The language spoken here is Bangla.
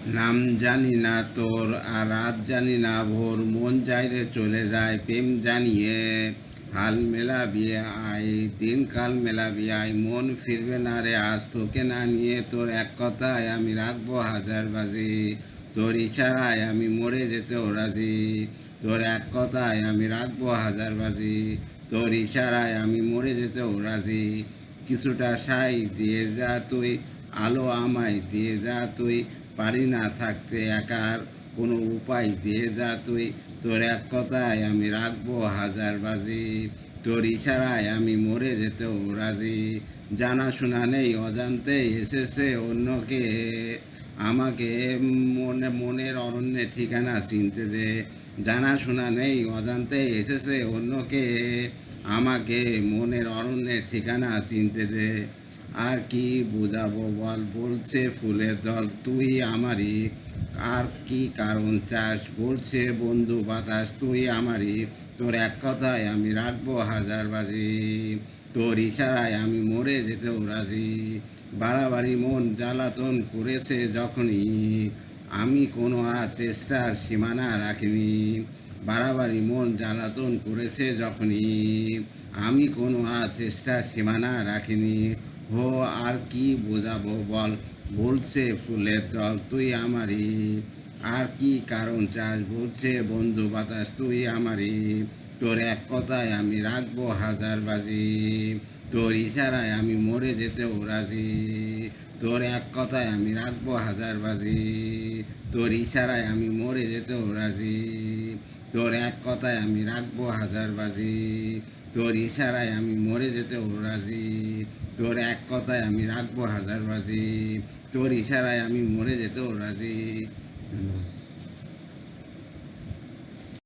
নাম জানি না তোর আর রাত জানি না ভোর, মন যাইরে চলে যায় প্রেম জানিয়ে। হাল মেলাবি আয়, দিনকাল মেলাবি আয়, মন ফিরবে না রে আজ তোকে না নিয়ে। তোর এক কথায় আমি রাখবো হাজার বাজি, তোর ইশারায় আমি মরে যেতেও রাজি। তোর এক কথায় আমি রাখবো হাজার বাজি, তোর ইশারায় আমি মরে যেতেও রাজি। কিছুটা সাই দিয়ে যা তুই, আলো আমায় দিয়ে যা তুই, পারি না থাকতে একার কোনো উপায় দিয়ে যা তুই। তোর এক কথায় আমি রাখবো হাজার বাজি, তোর ইশারায় আমি মরে যেতেও রাজি। জানা শোনা নেই অজান্তে এসেছে অন্যকে, আমাকে মনের অরণ্যে ঠিকানা চিনতে দে। জানা শোনা নেই অজান্তে এসেছে অন্যকে, আমাকে মনের অরণ্যের ঠিকানা চিনতে দে। আর কি বুঝাবো বল, বলছে ফুলের দল তুই আমারই, আর কি কারণ চাস, বলছে বন্ধু বাতাস তুই আমারই। তোর এক কথায় আমি রাখবো হাজার বাজি, তোর ইশারায় আমি মরে যেতেও রাজি। বাড়াবাড়ি মন জ্বালাতন করেছে যখনই, আমি কোনো চেষ্টার সীমানা রাখিনি। বাড়াবাড়ি মন জ্বালাতন করেছে যখনই, আমি কোনো চেষ্টার সীমানা রাখিনি। হো আর কি বোঝাবো বল, বলছে ফুলের দল তুই আমারই, আর কি কারণ চাস, বলছে বন্ধু বাতাস তুই আমারই। তোর এক কথায় আমি রাখবো হাজার বাজি, তোর ইশারায় আমি মরে যেতেও রাজি। তোর এক কথায় আমি রাখবো হাজার বাজি, তোর ইশারায় আমি মরে যেতেও রাজি। তোর এক কথায় আমি রাখবো হাজার বাজি, তোর ইশারায় আমি মরে যেতেও রাজি। তোর এক কথায় আমি রাখবো হাজার বাজি, তোর ইশারায় আমি মরে যেতেও রাজি।